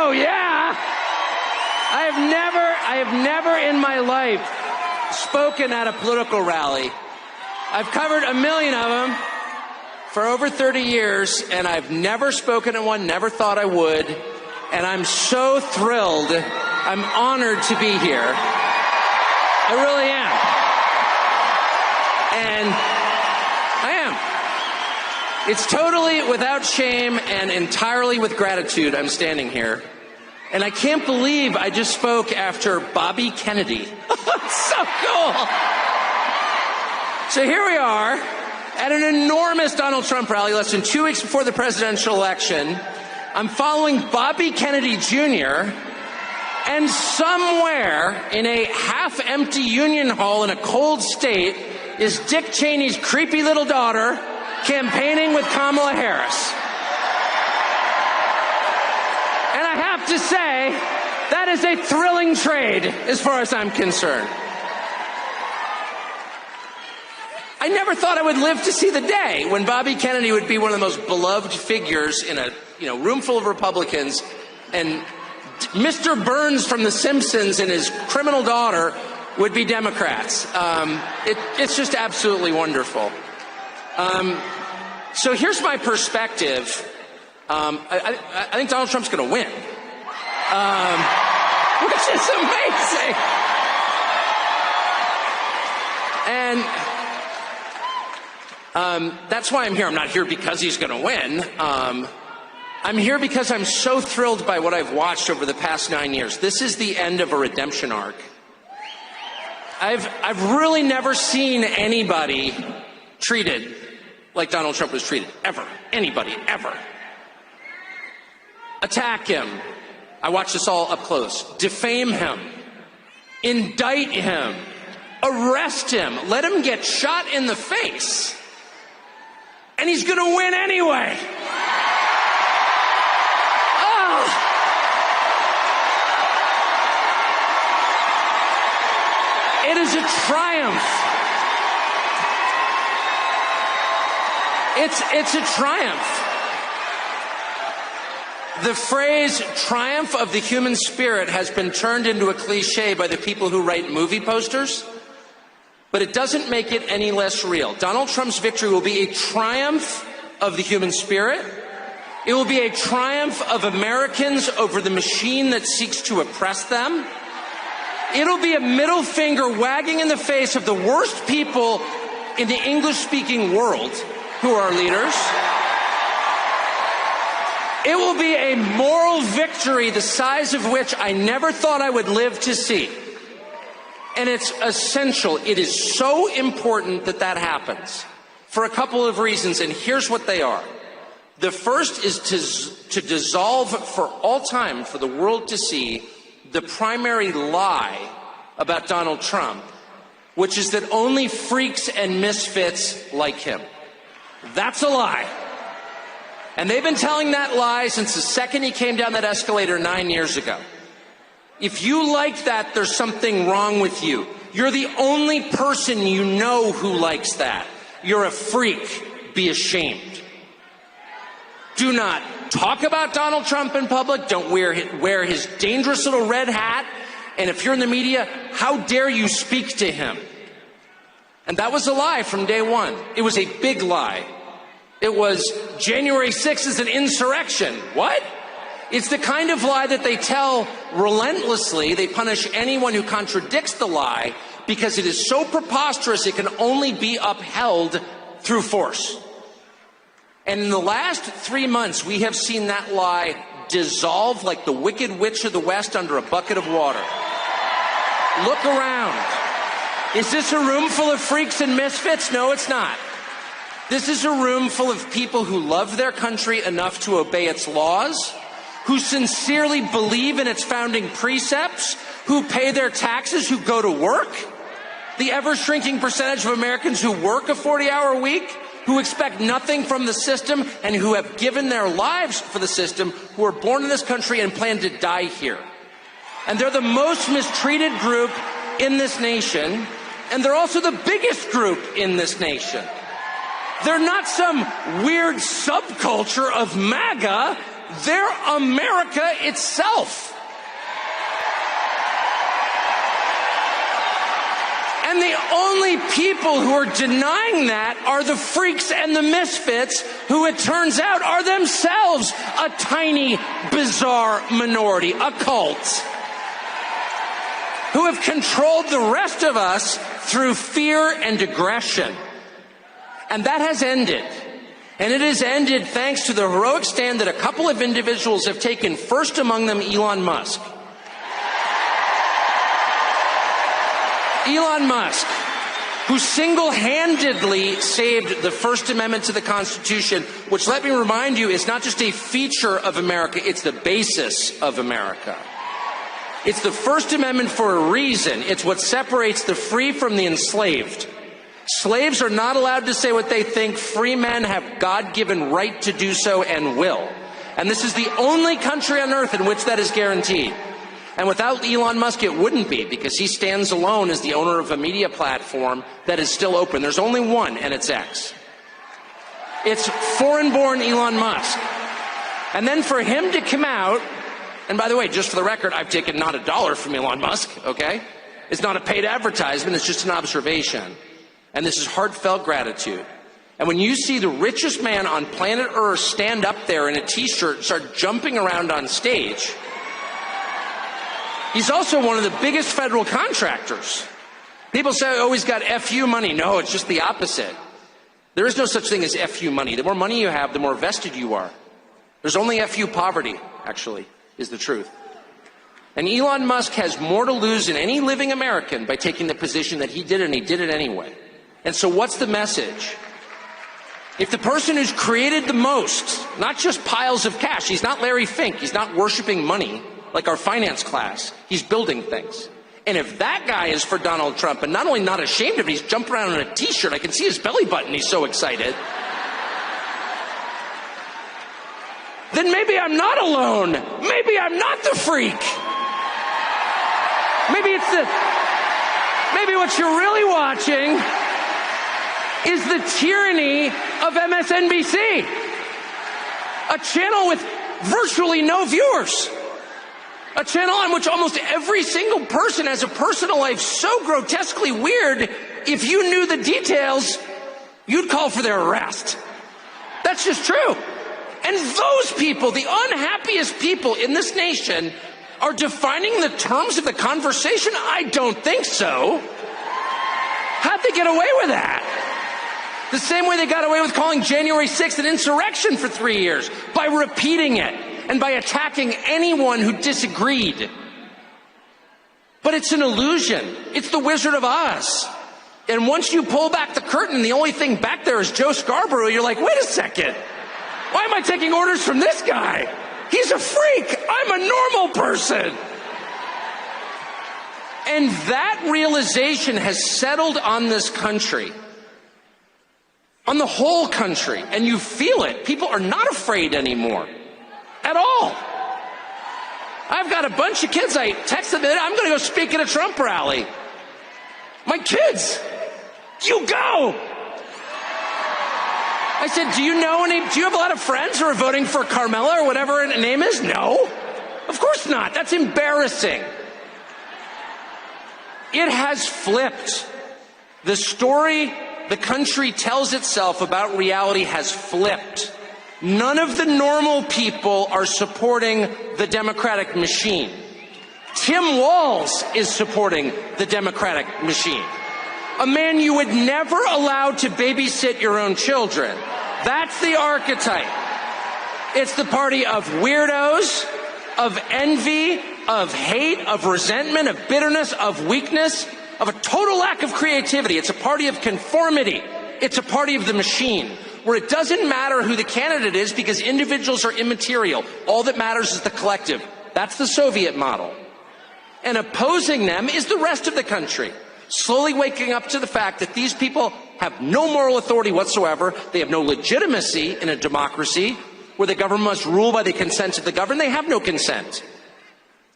Oh, yeah. I have never in my life spoken at a political rally. I've covered a million of them for over 30 years, and I've never spoken at one, never thought I would. And I'm so thrilled. I'm honored to be here. I really am. And I am. It's totally without shame and entirely with gratitude I'm standing here. And I can't believe I just spoke after Bobby Kennedy. It's so cool. So here we are at an enormous Donald Trump rally less than 2 weeks before the presidential election. I'm following Bobby Kennedy Jr., and somewhere in a half-empty Union Hall in a cold state is Dick Cheney's creepy little daughter campaigning with Kamala Harris. And I have to say, that is a thrilling trade as far as I'm concerned. I never thought I would live to see the day when Bobby Kennedy would be one of the most beloved figures in a room full of Republicans, and Mr. Burns from The Simpsons and his criminal daughter would be Democrats. It's just absolutely wonderful. So here's my perspective. I think Donald Trump's going to win, which is amazing. And that's why I'm here. I'm not here because he's going to win. I'm here because I'm so thrilled by what I've watched over the past 9 years. This is the end of a redemption arc. I've really never seen anybody treated like Donald Trump was treated, ever. Anybody, ever. Attack him. I watched this all up close. Defame him. Indict him. Arrest him. Let him get shot in the face. And he's going to win anyway. It is a triumph. It's a triumph. The phrase triumph of the human spirit has been turned into a cliche by the people who write movie posters, but it doesn't make it any less real. Donald Trump's victory will be a triumph of the human spirit. It will be a triumph of Americans over the machine that seeks to oppress them. It'll be a middle finger wagging in the face of the worst people in the English-speaking world who are leaders. It will be a moral victory the size of which I never thought I would live to see. And it's essential. It is so important that that happens for a couple of reasons, and here's what they are. The first is to dissolve for all time, for the world to see, the primary lie about Donald Trump, which is that only freaks and misfits like him. That's a lie. And they've been telling that lie since the second he came down that escalator 9 years ago. If you like that, there's something wrong with you. You're the only person you know who likes that. You're a freak. Be ashamed. Do not talk about Donald Trump in public. Don't wear his dangerous little red hat. And if you're in the media, how dare you speak to him? And that was a lie from day one. It was a big lie. It was January 6th is an insurrection. What? It's the kind of lie that they tell relentlessly. They punish anyone who contradicts the lie because it is so preposterous it can only be upheld through force. And in the last 3 months, we have seen that lie dissolve like the Wicked Witch of the West under a bucket of water. Look around. Is this a room full of freaks and misfits? No, it's not. This is a room full of people who love their country enough to obey its laws, who sincerely believe in its founding precepts, who pay their taxes, who go to work. The ever-shrinking percentage of Americans who work a 40-hour week, who expect nothing from the system, and who have given their lives for the system, who are born in this country and plan to die here. And they're the most mistreated group in this nation, and they're also the biggest group in this nation. They're not some weird subculture of MAGA. they're America itself. And the only people who are denying that are the freaks and the misfits, who it turns out are themselves a tiny, bizarre minority, a cult, who have controlled the rest of us through fear and aggression. And that has ended. And it has ended thanks to the heroic stand that a couple of individuals have taken, first among them Elon Musk. Elon Musk, who single-handedly saved the First Amendment to the Constitution, which, let me remind you, is not just a feature of America, it's the basis of America. It's the First Amendment for a reason. It's what separates the free from the enslaved. Slaves are not allowed to say what they think. Free men have God-given right to do so and will. And this is the only country on earth in which that is guaranteed. And without Elon Musk, it wouldn't be, because he stands alone as the owner of a media platform that is still open. There's only one, and it's X. It's foreign-born Elon Musk. And then for him to come out, and by the way, just for the record, I've taken not $1 from Elon Musk, okay? It's not a paid advertisement, it's just an observation. And this is heartfelt gratitude. And when you see the richest man on planet Earth stand up there in a t-shirt, start jumping around on stage, he's also one of the biggest federal contractors. People say, oh, he's got FU money. No, it's just the opposite. There is no such thing as FU money. The more money you have, the more vested you are. There's only FU poverty, actually, is the truth. And Elon Musk has more to lose than any living American by taking the position that he did, and he did it anyway. And so what's the message? If the person who's created the most, not just piles of cash, he's not Larry Fink, he's not worshiping money like our finance class, he's building things. And if that guy is for Donald Trump, and not only not ashamed of it, he's jumping around in a t-shirt, I can see his belly button, he's so excited, then maybe I'm not alone. Maybe I'm not the freak. Maybe what you're really watching is the tyranny of MSNBC, a channel with virtually no viewers, a channel on which almost every single person has a personal life so grotesquely weird, if you knew the details, you'd call for their arrest. That's just true. And those people, the unhappiest people in this nation, are defining the terms of the conversation? I don't think so. How'd they get away with that? The same way they got away with calling January 6th an insurrection for 3 years, by repeating it and by attacking anyone who disagreed. But it's an illusion. It's the Wizard of Oz. And once you pull back the curtain, the only thing back there is Joe Scarborough, you're like, wait a second. Why am I taking orders from this guy? He's a freak. I'm a normal person. And that realization has settled on this country, on the whole country, and you feel it. People are not afraid anymore at all. I've got a bunch of kids. I texted them, I'm going to go speak at a Trump rally. My kids, you go. I said, do you have a lot of friends who are voting for Carmela or whatever her name is? No, of course not. That's embarrassing. It has flipped. The story the country tells itself about reality has flipped. None of the normal people are supporting the Democratic machine. Tim Walz is supporting the Democratic machine. A man you would never allow to babysit your own children. That's the archetype. It's the party of weirdos, of envy, of hate, of resentment, of bitterness, of weakness, of a total lack of creativity. It's a party of conformity. It's a party of the machine, where it doesn't matter who the candidate is because individuals are immaterial. All that matters is the collective. That's the Soviet model. And opposing them is the rest of the country, slowly waking up to the fact that these people have no moral authority whatsoever. They have no legitimacy in a democracy where the government must rule by the consent of the governed. They have no consent.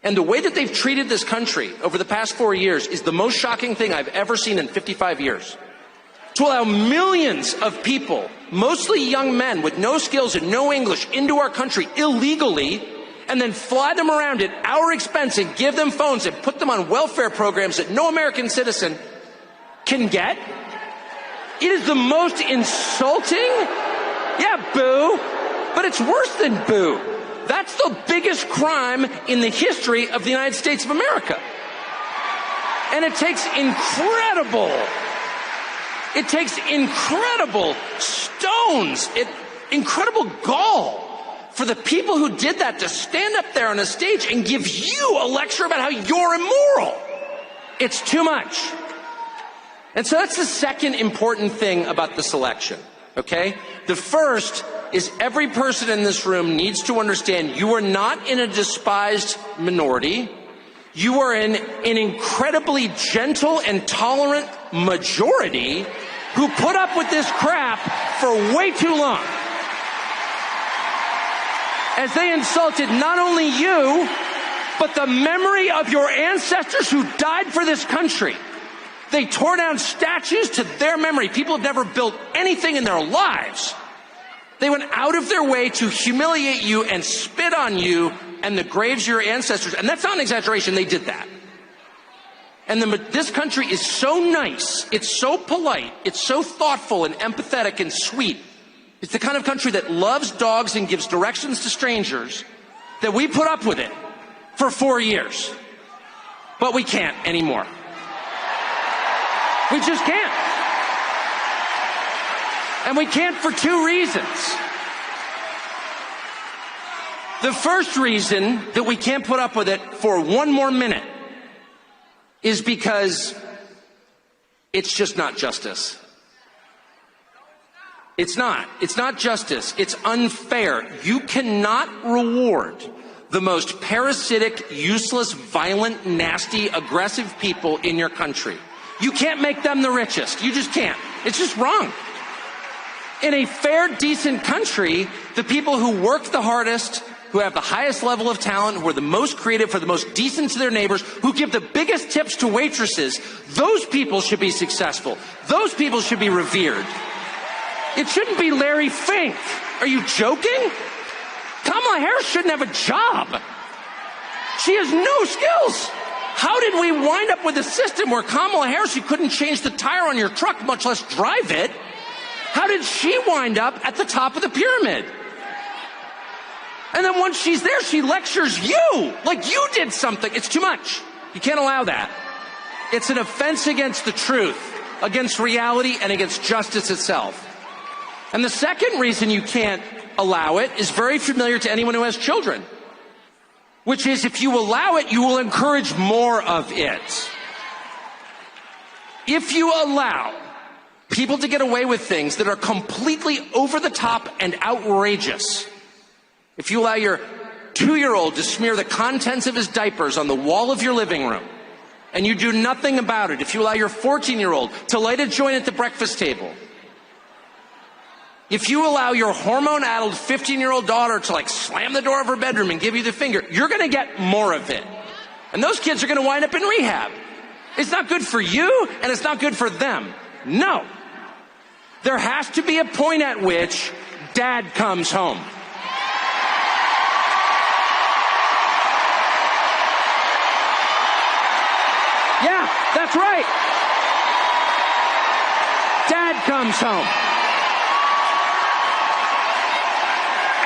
And the way that they've treated this country over the past 4 years is the most shocking thing I've ever seen in 55 years. to allow millions of people, mostly young men with no skills and no English, into our country illegally, and then fly them around at our expense and give them phones and put them on welfare programs that no American citizen can get? It is the most insulting. Yeah, boo. But it's worse than boo. That's the biggest crime in the history of the United States of America. And it takes incredible stones, incredible gall for the people who did that to stand up there on a stage and give you a lecture about how you're immoral. It's too much. And so that's the second important thing about this election, okay? The first is every person in this room needs to understand you are not in a despised minority. You are in an incredibly gentle and tolerant majority who put up with this crap for way too long. As they insulted not only you, but the memory of your ancestors who died for this country. They tore down statues to their memory. People have never built anything in their lives. They went out of their way to humiliate you and spit on you and the graves of your ancestors. And that's not an exaggeration. They did that. And this country is so nice. It's so polite. It's so thoughtful and empathetic and sweet. It's the kind of country that loves dogs and gives directions to strangers that we put up with it for 4 years. But we can't anymore. We just can't. And we can't for two reasons. The first reason that we can't put up with it for one more minute is because it's just not justice. It's not. It's not justice. It's unfair. You cannot reward the most parasitic, useless, violent, nasty, aggressive people in your country. You can't make them the richest. You just can't. It's just wrong. In a fair, decent country, the people who work the hardest, who have the highest level of talent, who are the most creative, who are the most decent to their neighbors, who give the biggest tips to waitresses, those people should be successful. Those people should be revered. It shouldn't be Larry Fink. Are you joking? Kamala Harris shouldn't have a job. She has no skills. How did we wind up with a system where Kamala Harris, you couldn't change the tire on your truck, much less drive it? How did she wind up at the top of the pyramid? And then once she's there, she lectures you like you did something. It's too much. You can't allow that. It's an offense against the truth, against reality, and against justice itself. And the second reason you can't allow it is very familiar to anyone who has children, which is if you allow it, you will encourage more of it. If you allow people to get away with things that are completely over the top and outrageous, if you allow your 2-year-old to smear the contents of his diapers on the wall of your living room, and you do nothing about it, if you allow your 14-year-old to light a joint at the breakfast table, if you allow your hormone-addled 15-year-old daughter to slam the door of her bedroom and give you the finger, you're going to get more of it. And those kids are going to wind up in rehab. It's not good for you, and it's not good for them. No. There has to be a point at which dad comes home. Yeah, that's right. Dad comes home.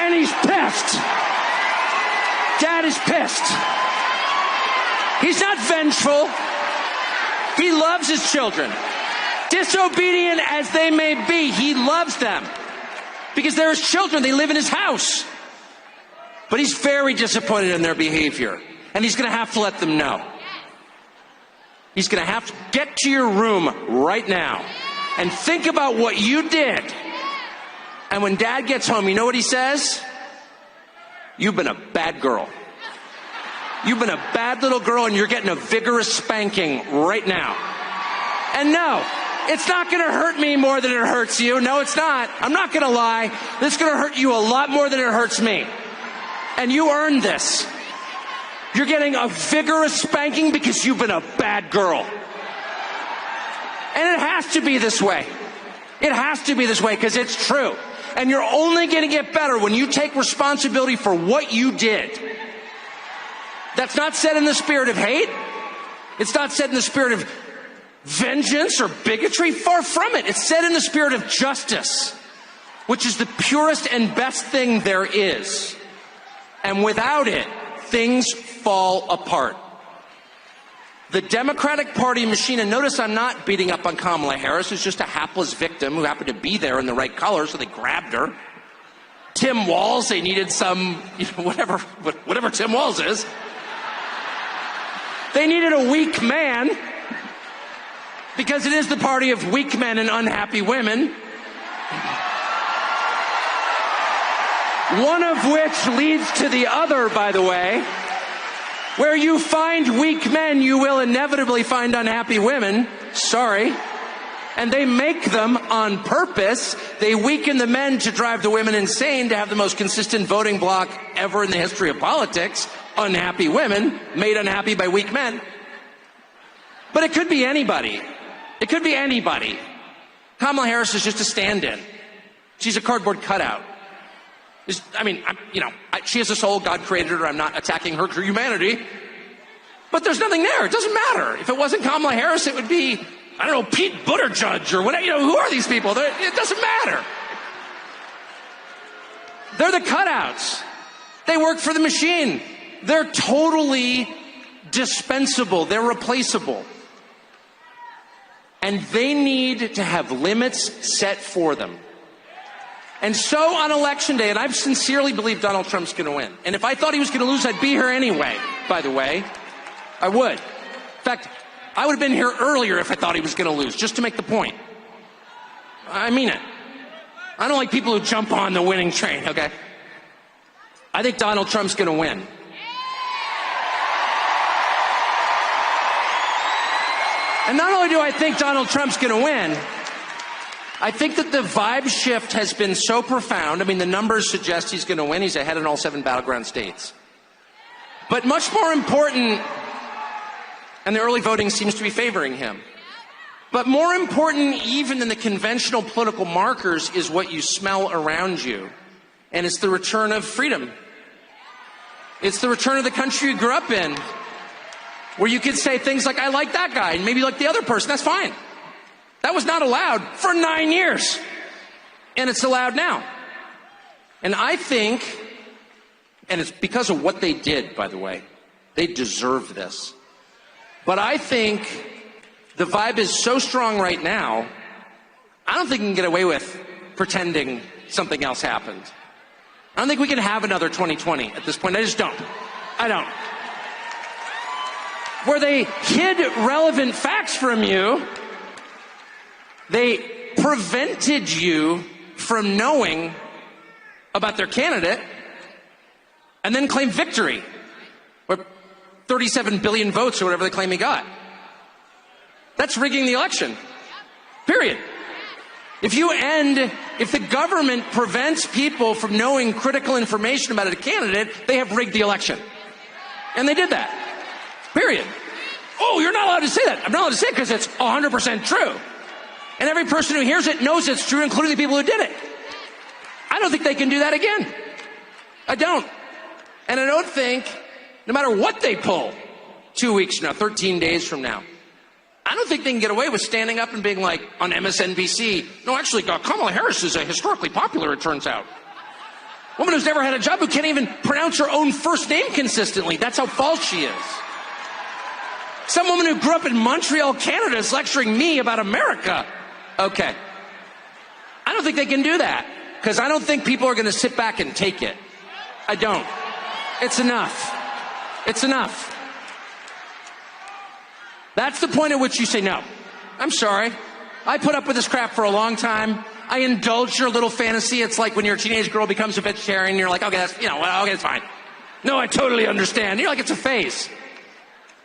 And he's pissed. Dad is pissed. He's not vengeful. He loves his children. Disobedient as they may be, he loves them. Because they're his children. They live in his house. But he's very disappointed in their behavior. And he's going to have to let them know. He's going to have to get to your room right now and think about what you did. And when dad gets home, you know what he says? You've been a bad girl. You've been a bad little girl, and you're getting a vigorous spanking right now. And no, it's not going to hurt me more than it hurts you. No, it's not. I'm not going to lie. This is going to hurt you a lot more than it hurts me. And you earned this. You're getting a vigorous spanking because you've been a bad girl. And it has to be this way. It has to be this way because it's true. And you're only going to get better when you take responsibility for what you did. That's not said in the spirit of hate. It's not said in the spirit of vengeance or bigotry. Far from it. It's said in the spirit of justice, which is the purest and best thing there is. And without it, things fall apart. The Democratic Party machine, and notice I'm not beating up on Kamala Harris, who's just a hapless victim who happened to be there in the right color, so they grabbed her. Tim Walz, they needed some, whatever Tim Walz is. They needed a weak man, because it is the party of weak men and unhappy women. One of which leads to the other, by the way. Where you find weak men, you will inevitably find unhappy women. Sorry. And they make them on purpose. They weaken the men to drive the women insane, to have the most consistent voting bloc ever in the history of politics. Unhappy women, made unhappy by weak men. But it could be anybody. It could be anybody. Kamala Harris is just a stand-in. She's a cardboard cutout. She has a soul. God created her. I'm not attacking her humanity. But there's nothing there. It doesn't matter. If it wasn't Kamala Harris, it would be, I don't know, Pete Buttigieg or whatever. Who are these people? It doesn't matter. They're the cutouts. They work for the machine. They're totally dispensable. They're replaceable. And they need to have limits set for them. And so on Election Day, and I sincerely believe Donald Trump's going to win. And if I thought he was going to lose, I'd be here anyway, by the way. I would. In fact, I would have been here earlier if I thought he was going to lose, just to make the point. I mean it. I don't like people who jump on the winning train, okay? I think Donald Trump's going to win. And not only do I think Donald Trump's going to win, I think that the vibe shift has been so profound. I mean, the numbers suggest he's going to win. He's ahead in all 7 battleground states. But much more important, and the early voting seems to be favoring him. But more important even than the conventional political markers is what you smell around you. And it's the return of freedom. It's the return of the country you grew up in, where you could say things like, I like that guy, and maybe you like the other person. That's fine. That was not allowed for 9 years. And it's allowed now. And I think, and it's because of what they did, by the way, they deserve this. But I think the vibe is so strong right now, I don't think we can get away with pretending something else happened. I don't think we can have another 2020 at this point. I just don't. I don't. Where they hid relevant facts from you, they prevented you from knowing about their candidate and then claimed victory, or 37 billion votes or whatever they claim he got. That's rigging the election. Period. If the government prevents people from knowing critical information about a candidate, they have rigged the election. And they did that. Period. Oh, you're not allowed to say that. I'm not allowed to say it because it's 100% true. And every person who hears it knows it's true, including the people who did it. I don't think they can do that again. I don't. And I don't think, no matter what they pull 2 weeks from now, 13 days from now, I don't think they can get away with standing up and being like on MSNBC, no, actually, Kamala Harris is historically popular, it turns out. A woman who's never had a job, who can't even pronounce her own first name consistently. That's how false she is. Some woman who grew up in Montreal, Canada, is lecturing me about America. Okay. I don't think they can do that, because I don't think people are going to sit back and take it. I don't. It's enough. It's enough. That's the point at which you say, no, I'm sorry. I put up with this crap for a long time. I indulge your little fantasy. It's like when your teenage girl becomes a vegetarian, and you're like, okay, that's, okay, it's fine. No, I totally understand. You're like, it's a phase.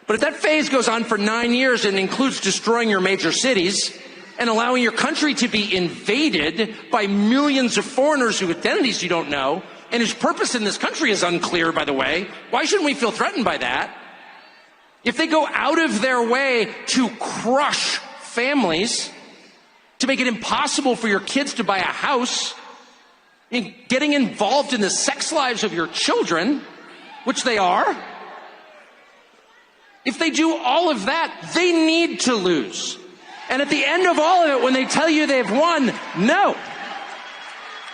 But if that phase goes on for 9 years and includes destroying your major cities and allowing your country to be invaded by millions of foreigners whose identities you don't know, and whose purpose in this country is unclear, by the way, why shouldn't we feel threatened by that? If they go out of their way to crush families, to make it impossible for your kids to buy a house, and getting involved in the sex lives of your children, which they are. If they do all of that, they need to lose. And at the end of all of it, when they tell you they've won, no.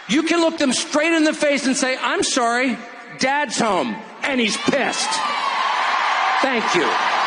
You can look them straight in the face and say, I'm sorry, Dad's home, and he's pissed. Thank you.